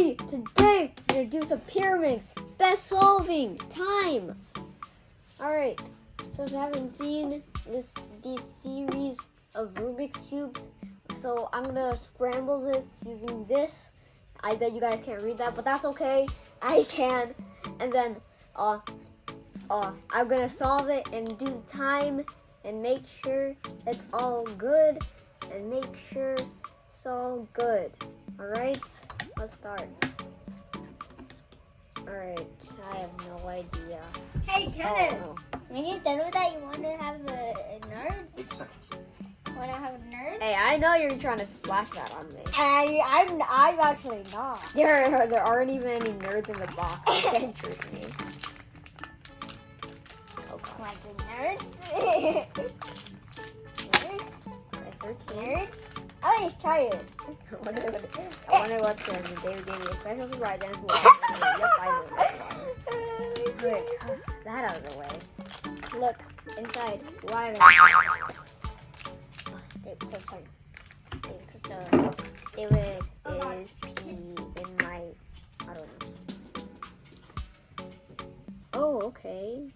everybody! Today we're gonna do some Pyraminx best solving time. Alright, so if you haven't seen these series of Rubik's cubes, so I'm gonna scramble this using this. I bet you guys can't read that, but that's okay. I can. And then I'm gonna solve it and do the time and make sure it's all good and make sure it's all good. Alright, let's start. Alright, I have no idea. Hey, Kenneth, Oh, when you tell me that you want to have a nerd, want to have a nerd? hey, I know you're trying to splash that on me. I'm actually not. There aren't even any nerds in the box. You can't trick me. Oh god. Like the nerds? Nerds? Nerds? Oh, let's try it. I wonder what David gave me a special surprise and it's water. Yep, I know that's water. Good. That out of the way. Look, inside. Water. It's so fun. David is pee in my, I don't know. Oh, okay.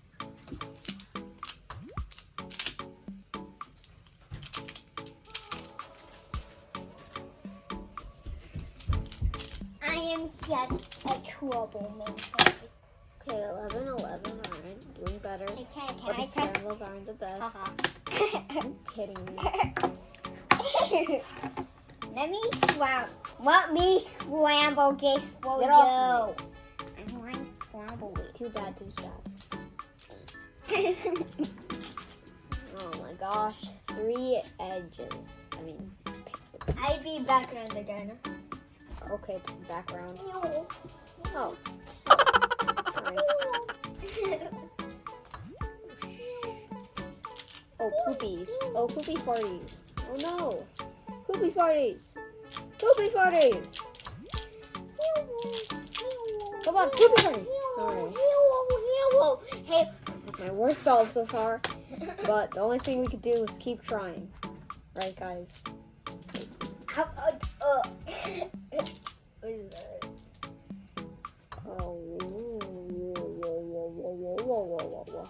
I am such a troublemaker. Okay, 11, alright, doing better. Hey, can But the I try? scrambles aren't the best. Uh-huh. Kidding me. Let me scramble this for Get you. off I want scramble it. Too bad, too sad. Oh my gosh, 3 edges. I mean, I'll be background again. okay, background. Oh. Sorry. Oh, poopies. Oh, poopy farties. Oh no. Poopy farties. Poopy farties. Come on, poopy farties. Alright. Hey, That's my worst solve so far. But the only thing we could do is keep trying. Right, guys? what is that? Oh. Whoa.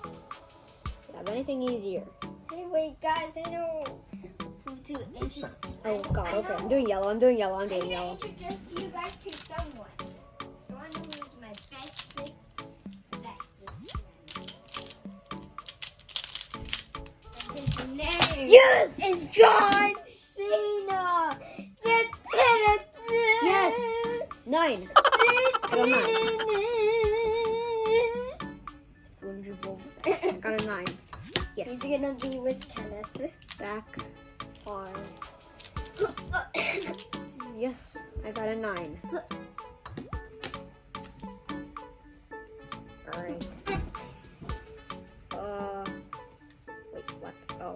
Have anything easier? Hey, wait, guys, I know who to introduce. Oh god, okay. I'm doing yellow. I'm doing yellow. I'm gonna introduce you guys to someone. Someone who is my bestest friend. And his name is John Cena. Yes! 9. I got a 9. Yes. He's gonna be with Kenneth. Back. R. Yes, I got a 9. Alright. Wait, what? Oh.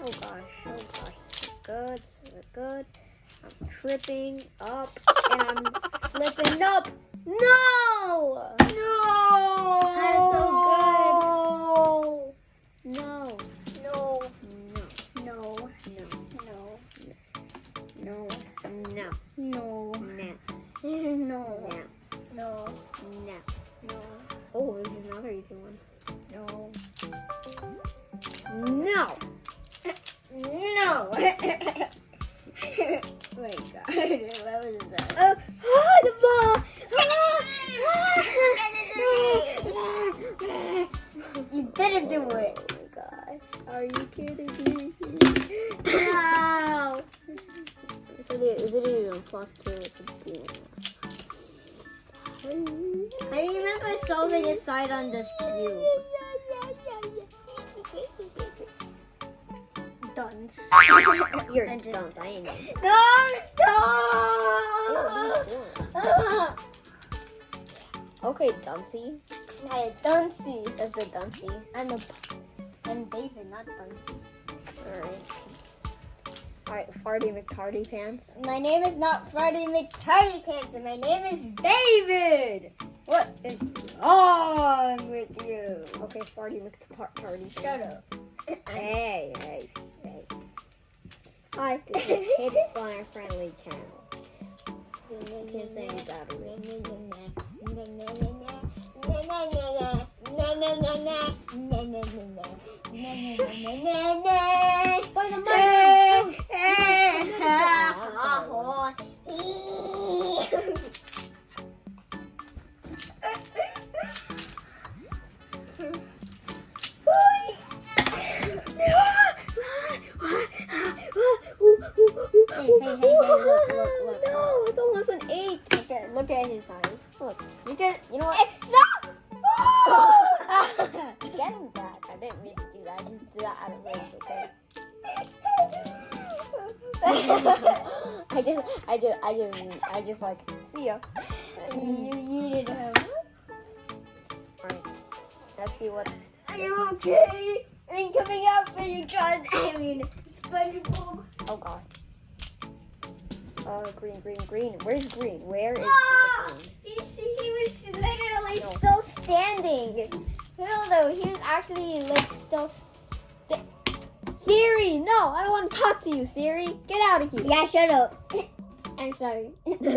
Oh gosh, this is good, good. I'm tripping up and I'm flipping up. No! That's so good. No. Oh, there's another easy one. No. Wait, God. What was that? The ball! You didn't do it. Oh my gosh. Are you kidding me? Wow. Is it even plus 2? I remember solving a side on this cube. Dunce. You're dumb. I ain't know. No, stop! Okay, Dunsey. Hey, Duncey. That's the Dunsey. I'm David, not Duncey. Alright, Farty McTardy Pants. My name is not Freddie McTardy Pants, and my name is David. What is wrong with you? Okay, Farty McTardy Pants. Shut up. Hey. Hi, this is Kid Fire Friendly Channel. Can't say any batteries. By the Hey, look. No, it's almost an 8. Look at his eyes. Look. You know what? Stop! Get him back. I didn't mean to do that. I just did that out of rage, okay? I just like, see ya. You yeeted him. Alright. Let's see what's... Are you okay? I'm coming out for you, John. SpongeBob. Oh god. Green. Where's green? Where is green? You see, he was literally still standing. No, though, he was actually like still. Siri, no, I don't want to talk to you, Siri. Get out of here. Yeah, shut up. I'm sorry.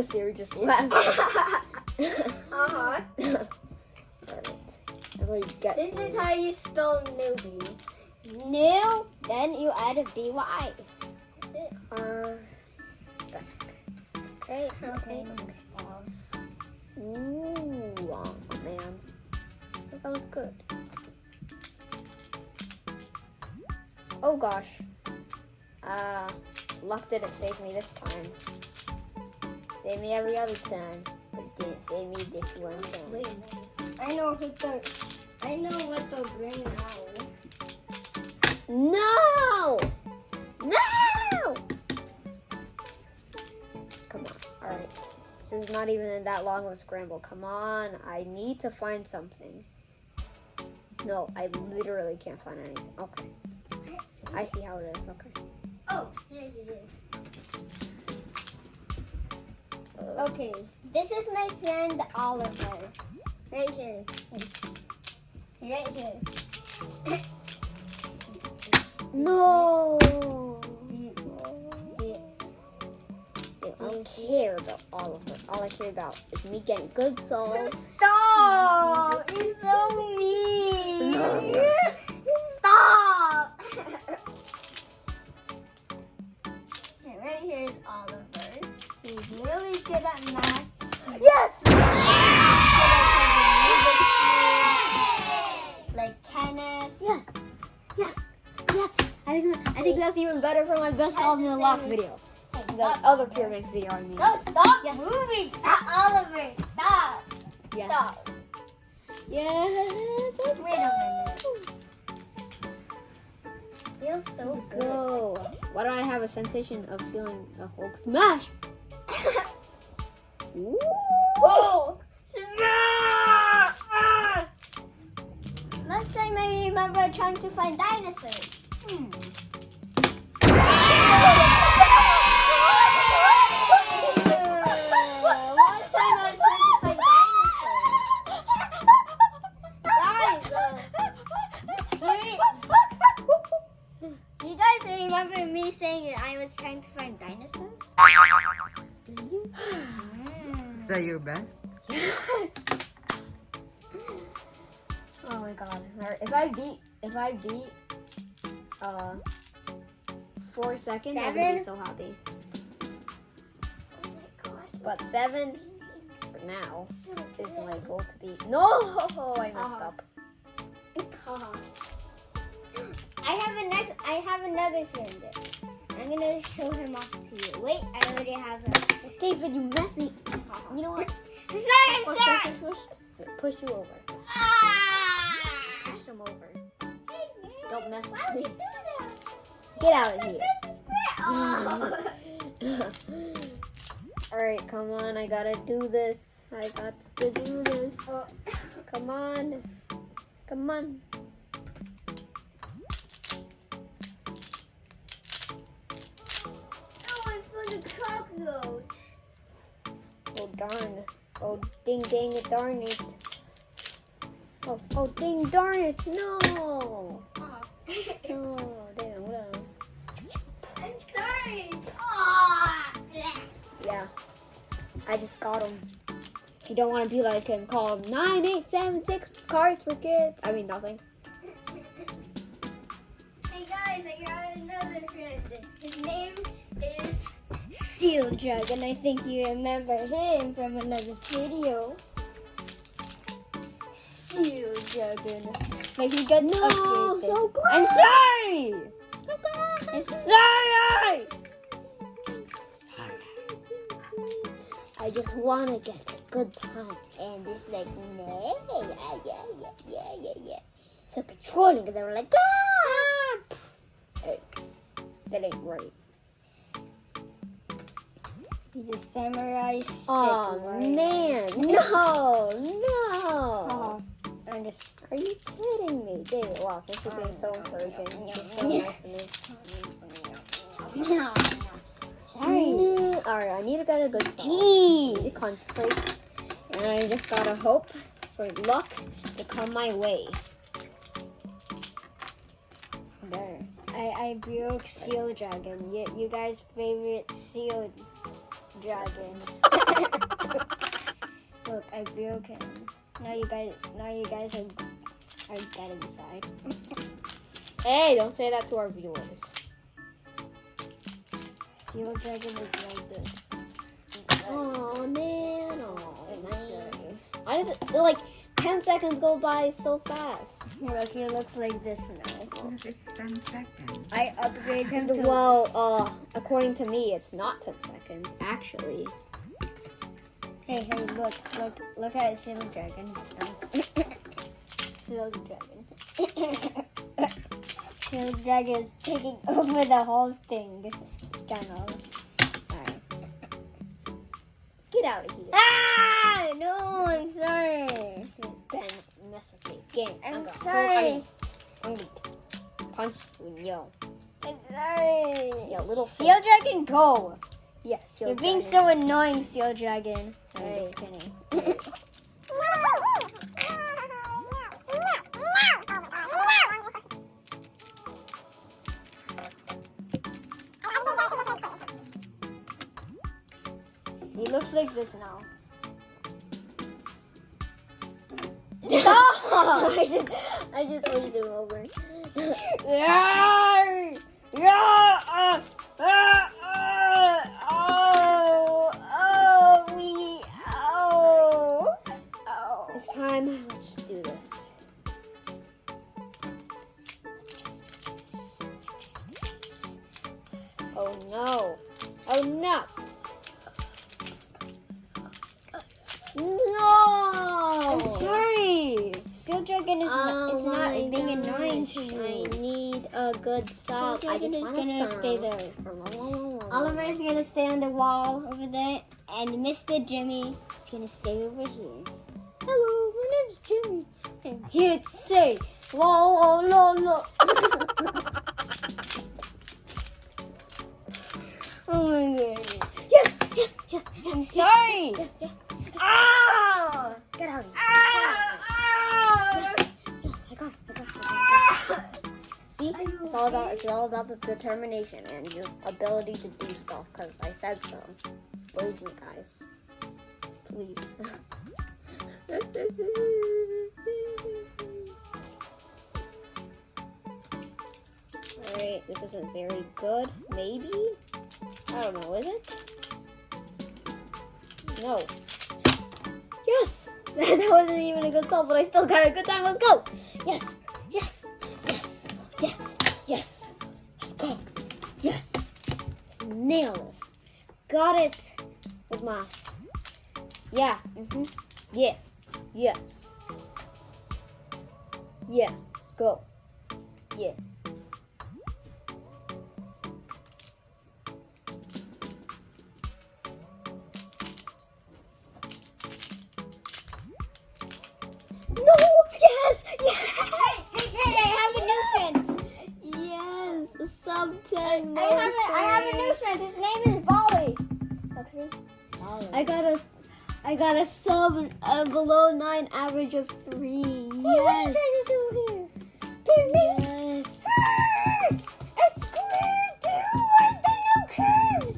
Siri just left. Uh-huh. This is how you spell newbie. New, then you add a BY. That's it. Okay. Ooh, oh man. That sounds good. Oh gosh. Luck didn't save me this time. Saved me every other time, but it didn't save me this one time. Wait a minute. I know what the green now. No! Come on. Alright. This is not even that long of a scramble. Come on. I need to find something. No, I literally can't find anything. Okay. I see how it is. Okay. Oh, here it is. Okay, this is my friend Oliver. Right here. Right here. No! I don't care about Oliver. All I care about is me getting good souls. Stop! You're so mean! Stop! Right here is Oliver. He's really good at math. Yes! Like Kenneth. Yes! I think that's even better for my best solve in the last video. The other Pyraminx video, I mean. No, stop Yes. moving! Oliver, stop! Yes. Stop. Yes! Let's Wait a minute. Feels so good. go. Why do I have a sensation of feeling a Hulk smash? Ooh. Whoa! Last time I remember trying to find dinosaurs. Last time I was trying to find dinosaurs. Guys, do you guys remember me saying that I was trying to find dinosaurs? Do you? Is that your best? Oh my god. If I beat 4 seconds, I'm gonna be so happy. Oh my god. But 7 for now is my goal to beat. No, I messed up. I have another friend. I'm gonna show him off to you. Wait, I already have him. David, you messed me. You know what? I'm sorry, Push. Push you over. Push him over. Don't mess with me. Get out of here. Alright, come on. I gotta do this. I got to do this. Come on. Come on. Oh, I found a cockroach. Oh, darn. Oh, ding, dang it, darn it. Oh, ding, darn it. No. No, damn. I'm sorry. I just got them. You don't want to be like him. Call him 9876 cards for kids. I mean nothing. Hey guys, I got another friend. His name is Seal Dragon. I think you remember him from another video. Seal Dragon. But he got No, upgraded. so glad. I'm sorry. I'm sorry. I just want to get a good time. And just like, no, yeah. So controlling, and they were like, ah! Hey, that ain't right. He's a samurai stick. Oh warrior. man, no. Oh, I'm just. Are you kidding me? David, wow, thanks for being so encouraging. You're so nice to me. Sorry. Alright, I need to get a good song. I need to concentrate. And I just gotta hope for luck to come my way. There. I broke Seal Dragon. You guys' favorite Seal Dragon. Look, I broke him. Now you guys are dead inside. Hey, don't say that to our viewers. Seal Dragon is like this. Oh man, why does it like 10 seconds go by so fast? Look, he looks like this now. Because it's 10 seconds. I upgrade him to. Well, according to me, it's not 10 seconds, actually. Hey, look at Seal Dragon. Seal Dragon. Seal Dragon is taking over the whole thing. Channel. Sorry. Get out of here. Ah! No, I'm sorry. Ben, mess with me. Game. I'm gonna- sorry. I'm gonna punch you and yell. I'm sorry. Yeah, little Seal Dragon, go. Yeah, You're being so annoying, Seal Dragon. I'm Hey. just kidding. He looks like this now. Stop! I just pushed him over. It's time. Let's just do this. Oh no! Oh no! No! I'm sorry. Seal Dragon is not, Oh it's not my being annoying gosh, to I me. need a good song. Seal I Dragon just is want gonna a stay song. there. Oliver is gonna stay on the wall over there, and Mr. Jimmy is gonna stay over here. Hello, my name's Jimmy. I'm here to say, la la la. Oh my god. Yes. I'm sorry. Yes. Ah! Get out of here. Ah! Yes, I got it. See, it's all about the determination and your ability to do stuff. Cause I said so. Believe me, guys. Please. Alright, this isn't very good. Maybe? I don't know, is it? No. Yes! That wasn't even a good song, but I still got a good time. Let's go! Yes! Let's go! Yes! Let's nail this. Got it! With my... Yeah. Yeah. Yes. Yeah. Let's go. Yeah. No! Yes! Hey, I have a new friend. Yes! A sub 10. I have a new friend. His name is Bolly. Lexi. I got a sub below 9 average of 3. What are you trying to do here? Pyraminx. Yes. A square, dude. Where's the new curves?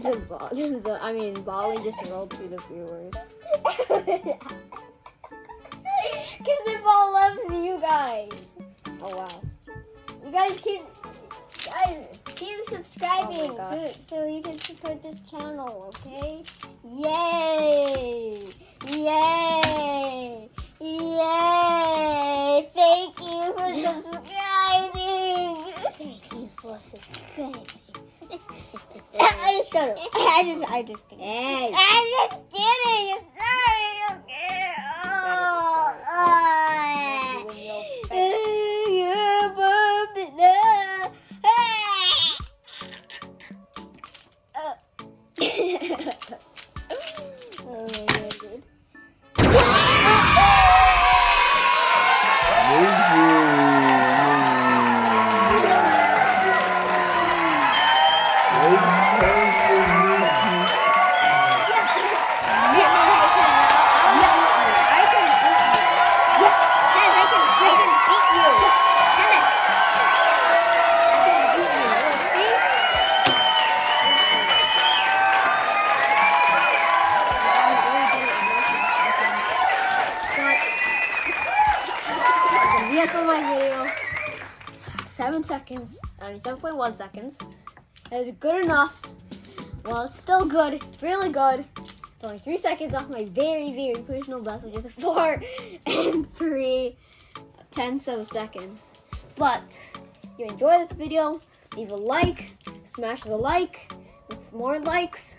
The Bali just rolled through the viewers. Because the ball loves you guys. Oh wow. You guys keep subscribing Oh my gosh. so you can support this channel, okay? Yay! Yay! Yay! Thank you for subscribing. Thank you for subscribing. Shut up. I just kidding. Hey. I'm just kidding. I'm sorry. Okay. Yes, for my video. 7 seconds. 7.1 seconds. That is good enough. Well, it's still good. It's really good. It's only 3 seconds off my very, very personal best, which is 4 and 3/10 of a second. But if you enjoy this video, leave a like, smash the like, with more likes,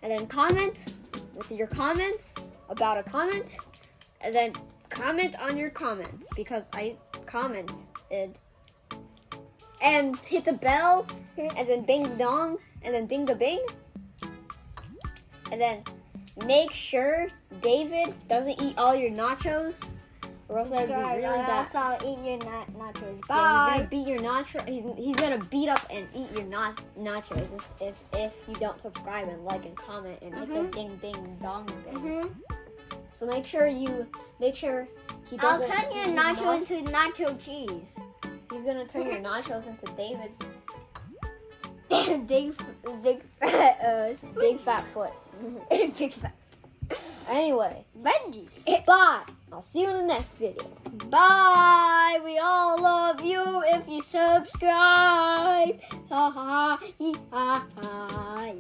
and then comment with your comments about a comment, and then comment on your comments because I commented. And hit the bell, and then bing dong, and then ding the bing. And then make sure David doesn't eat all your nachos, or else that'd be really bad. I'll eat your nachos. Yeah, Bye. he's gonna beat your nacho. He's gonna beat up and eat your nachos if you don't subscribe and like and comment and hit the ding ding dong bing. So make sure he I'll doesn't. turn your nacho into nacho cheese. He's gonna turn your nachos into David's big fat foot. Big fat. Anyway, Benji. bye. I'll see you in the next video. Bye. We all love you if you subscribe. Ha ha ha ha.